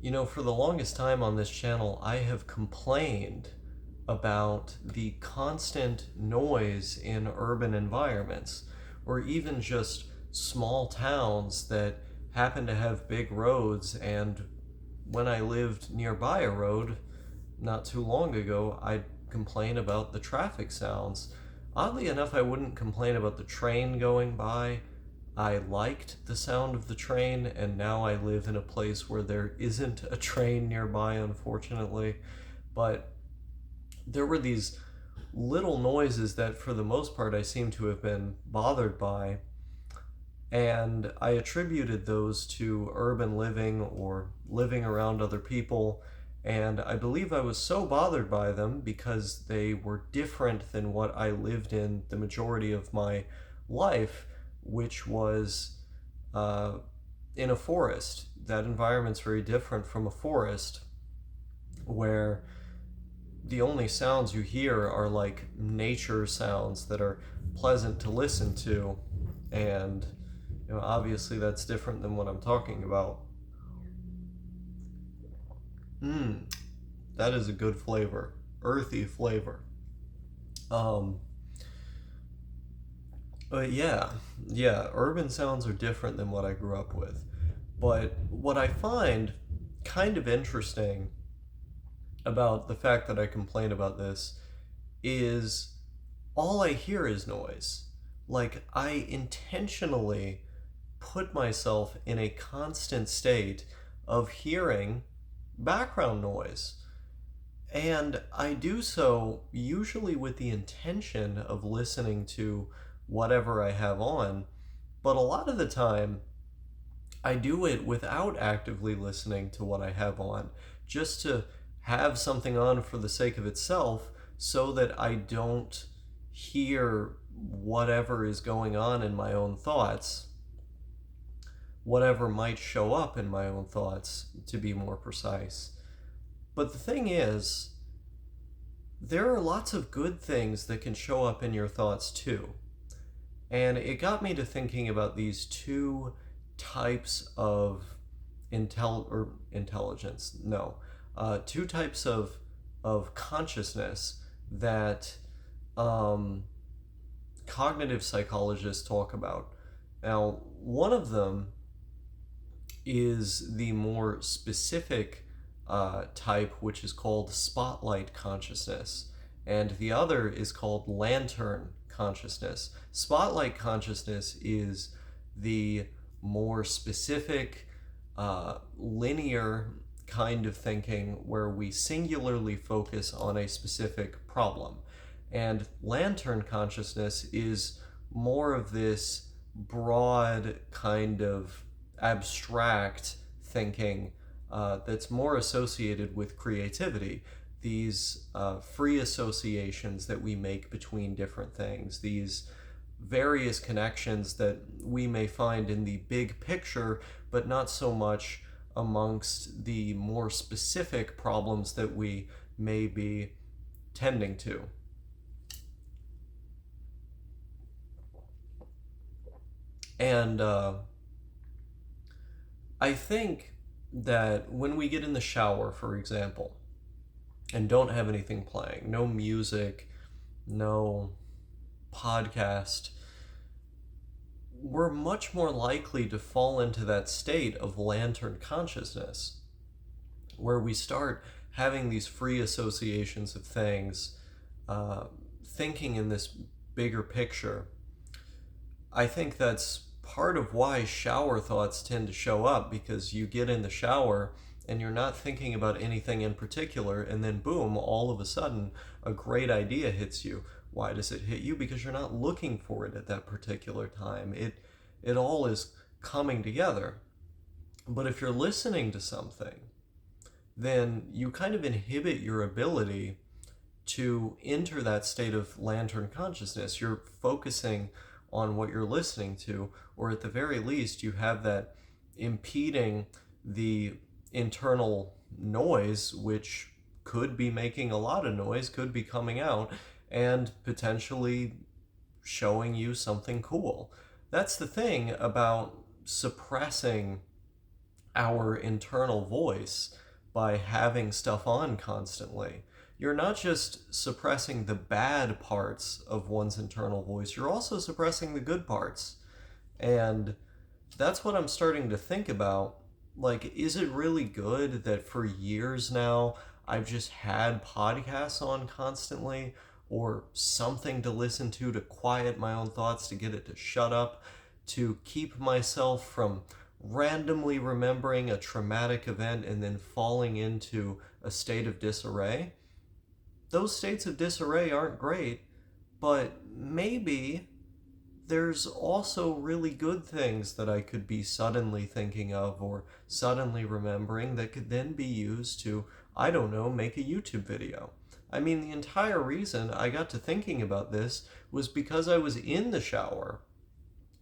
You know, for the longest time on this channel, I have complained about the constant noise in urban environments, or even just small towns that happen to have big roads. And when I lived nearby a road not too long ago, I'd complain about the traffic sounds. Oddly enough, I wouldn't complain about the train going by. I liked the sound of the train, and now I live in a place where there isn't a train nearby, unfortunately. But there were these little noises that, for the most part, I seem to have been bothered by, and I attributed those to urban living or living around other people. And I believe I was so bothered by them because they were different than what I lived in the majority of my life, which was uh, in a forest. That environment's very different from a forest where the only sounds you hear are like nature sounds that are pleasant to listen to. And obviously that's different than what I'm talking about. Mmm, that is a good flavor. Earthy flavor. Um, but yeah, urban sounds are different than what I grew up with. But what I find kind of interesting about the fact that I complain about this is all I hear is noise. Like, I intentionally put myself in a constant state of hearing background noise. And I do so usually with the intention of listening to whatever I have on, but a lot of the time I do it without actively listening to what I have on, just to have something on for the sake of itself so that I don't hear whatever is going on in my own thoughts, whatever might show up in my own thoughts, to be more precise. But the thing is, there are lots of good things that can show up in your thoughts too. And it got me to thinking about these two types of intelligence. No, two types of consciousness that um, cognitive psychologists talk about. Now, one of them is the more specific type, which is called spotlight consciousness, and the other is called lantern consciousness. Spotlight consciousness is the more specific, linear kind of thinking where we singularly focus on a specific problem. And lantern consciousness is more of this broad kind of abstract thinking that's more associated with creativity. These free associations that we make between different things, these various connections that we may find in the big picture, but not so much amongst the more specific problems that we may be tending to. And I think that when we get in the shower, for example, and don't have anything playing, no music, no podcast, we're much more likely to fall into that state of lantern consciousness where we start having these free associations of things, uh, thinking in this bigger picture. I think that's part of why shower thoughts tend to show up, because you get in the shower and you're not thinking about anything in particular, and then boom, all of a sudden a great idea hits you. Why does it hit you? Because you're not looking for it at that particular time. It all is coming together. But if you're listening to something, then you kind of inhibit your ability to enter that state of lantern consciousness. You're focusing on what you're listening to, or at the very least, you have that impeding the internal noise, which could be making a lot of noise, could be coming out, and potentially showing you something cool. That's the thing about suppressing our internal voice by having stuff on constantly. You're not just suppressing the bad parts of one's internal voice, you're also suppressing the good parts. And that's what I'm starting to think about. Like, is it really good that for years now I've just had podcasts on constantly, or something to listen to quiet my own thoughts, to get it to shut up, to keep myself from randomly remembering a traumatic event and then falling into a state of disarray? Those states of disarray aren't great, but maybe there's also really good things that I could be suddenly thinking of or suddenly remembering that could then be used to, I don't know, make a YouTube video. I mean, the entire reason I got to thinking about this was because I was in the shower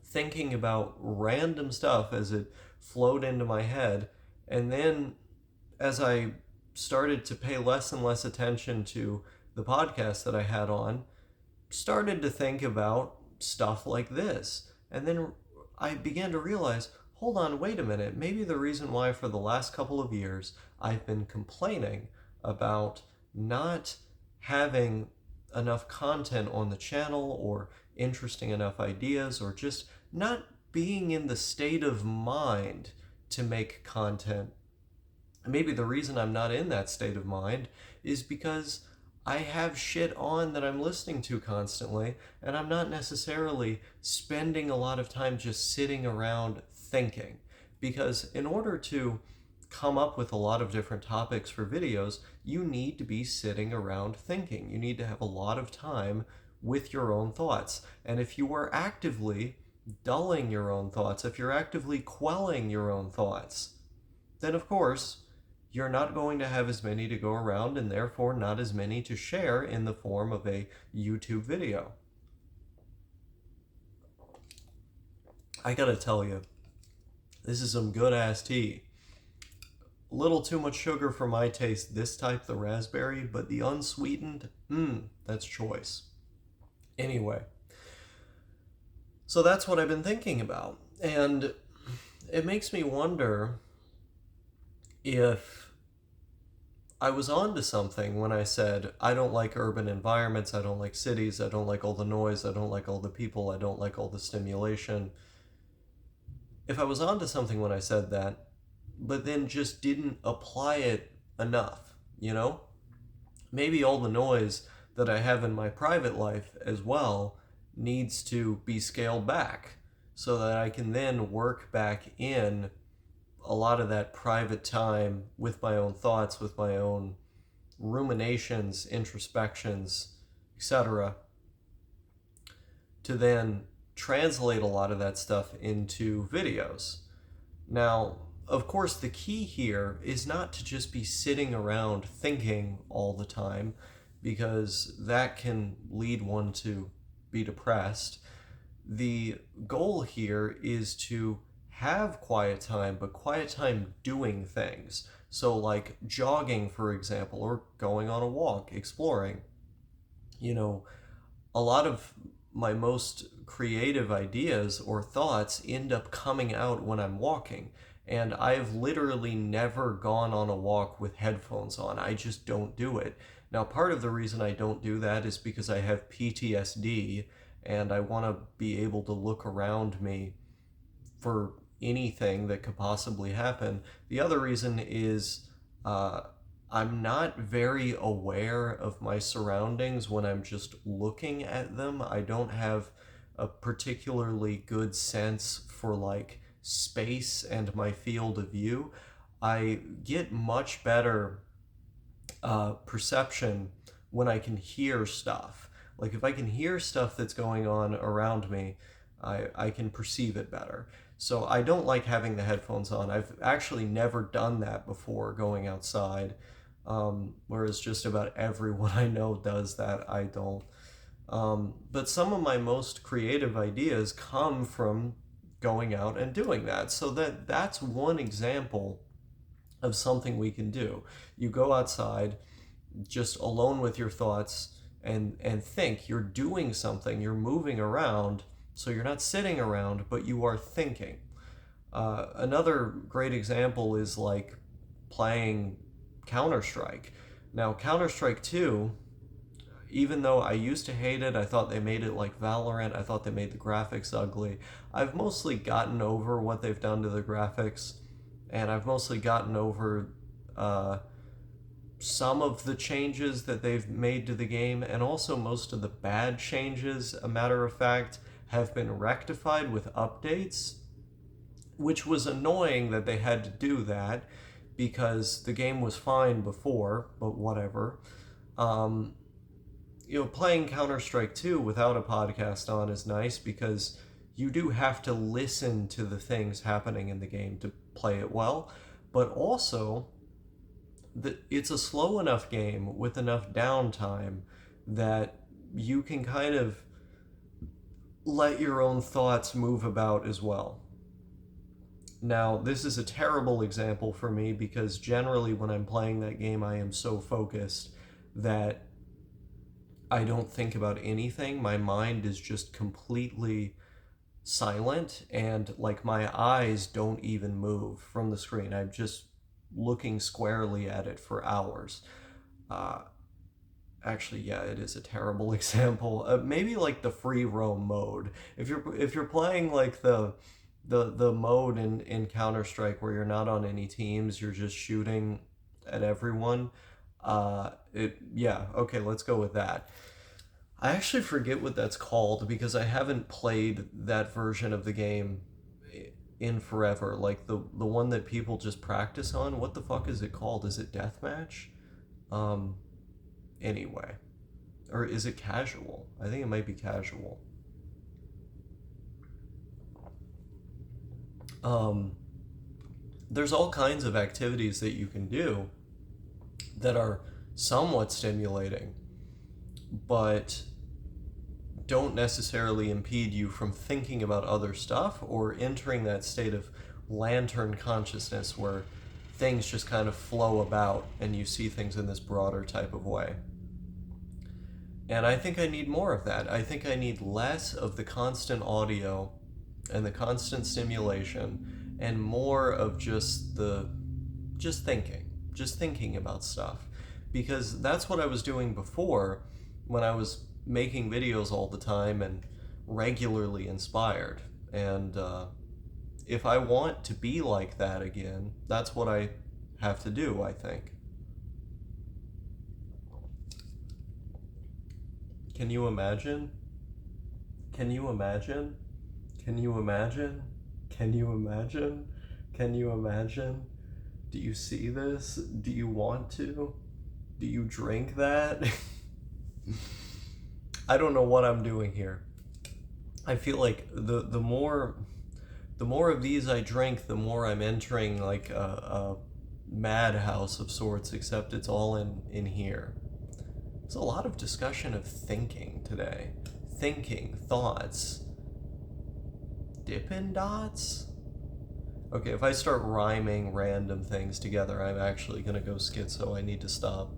thinking about random stuff as it flowed into my head. And then as I started to pay less and less attention to the podcast that I had on, started to think about stuff like this. And then I began to realize, hold on, wait a minute. Maybe the reason why for the last couple of years I've been complaining about not having enough content on the channel or interesting enough ideas or just not being in the state of mind to make content. Maybe the reason I'm not in that state of mind is because I have shit on that I'm listening to constantly, and I'm not necessarily spending a lot of time just sitting around thinking. Because in order to come up with a lot of different topics for videos, you need to be sitting around thinking. You need to have a lot of time with your own thoughts. And if you are actively dulling your own thoughts, if you're actively quelling your own thoughts, then of course you're not going to have as many to go around, and therefore not as many to share in the form of a YouTube video. I gotta tell you, this is some good ass tea. A little too much sugar for my taste, this type, the raspberry, but the unsweetened, that's choice. Anyway, so that's what I've been thinking about. And it makes me wonder if I was onto something when I said, I don't like urban environments, I don't like cities, I don't like all the noise, I don't like all the people, I don't like all the stimulation. If I was onto something when I said that, but then just didn't apply it enough, you know? Maybe all the noise that I have in my private life as well needs to be scaled back so that I can then work back in a lot of that private time with my own thoughts, with my own ruminations, introspections, etc., to then translate a lot of that stuff into videos. Now, of course, the key here is not to just be sitting around thinking all the time, because that can lead one to be depressed. The goal here is to have quiet time, but quiet time doing things. So like jogging, for example, or going on a walk, exploring. You know, a lot of my most creative ideas or thoughts end up coming out when I'm walking. And I've literally never gone on a walk with headphones on. I just don't do it. Now, part of the reason I don't do that is because I have PTSD and I want to be able to look around me for anything that could possibly happen. The other reason is I'm not very aware of my surroundings when I'm just looking at them. I don't have a particularly good sense for like space and my field of view. I get much better perception when I can hear stuff. Like if I can hear stuff that's going on around me, I can perceive it better. So I don't like having the headphones on. I've actually never done that before going outside, whereas just about everyone I know does that. I don't. But some of my most creative ideas come from going out and doing that. So that's one example of something we can do. You go outside just alone with your thoughts and think. You're doing something, you're moving around, so you're not sitting around, but you are thinking. Another great example is like playing Counter-Strike. Now, Counter-Strike 2, even though I used to hate it, I thought they made it like Valorant, I thought they made the graphics ugly. I've mostly gotten over what they've done to the graphics, and I've mostly gotten over uh, some of the changes that they've made to the game, and also most of the bad changes, a matter of fact, have been rectified with updates, which was annoying that they had to do that because the game was fine before, but whatever. Um, Playing Counter Strike 2 without a podcast on is nice because you do have to listen to the things happening in the game to play it well, but also it's a slow enough game with enough downtime that you can kind of let your own thoughts move about as well. Now, this is a terrible example for me because generally when I'm playing that game, I am so focused that I don't think about anything. My mind is just completely silent, and like my eyes don't even move from the screen. I'm just looking squarely at it for hours. Uh, Actually, yeah, it is a terrible example. Maybe like the free roam mode. If you're playing like the mode in Counter Strike where you're not on any teams, you're just shooting at everyone. It Yeah, okay, let's go with that. I actually forget what that's called because I haven't played that version of the game in forever. Like the one that people just practice on. What the fuck is it called? Is it deathmatch? Um, anyway, or is it casual? I think it might be casual. Um, there's all kinds of activities that you can do that are somewhat stimulating, but don't necessarily impede you from thinking about other stuff or entering that state of lantern consciousness where things just kind of flow about and you see things in this broader type of way. And I think I need more of that. I think I need less of the constant audio and the constant stimulation and more of just thinking about stuff. Because that's what I was doing before when I was making videos all the time and regularly inspired. And if I want to be like that again, that's what I have to do, I think. Can you imagine? Can you imagine? Can you imagine? Can you imagine? Can you imagine? Do you see this? Do you want to? Do you drink that? I don't know what I'm doing here. I feel like the more of these I drink, the more I'm entering like a madhouse of sorts, except it's all in here. There's a lot of discussion of thinking today. Thinking, thoughts. Dippin' Dots? Okay, if I start rhyming random things together, I'm actually gonna go schizo. I need to stop.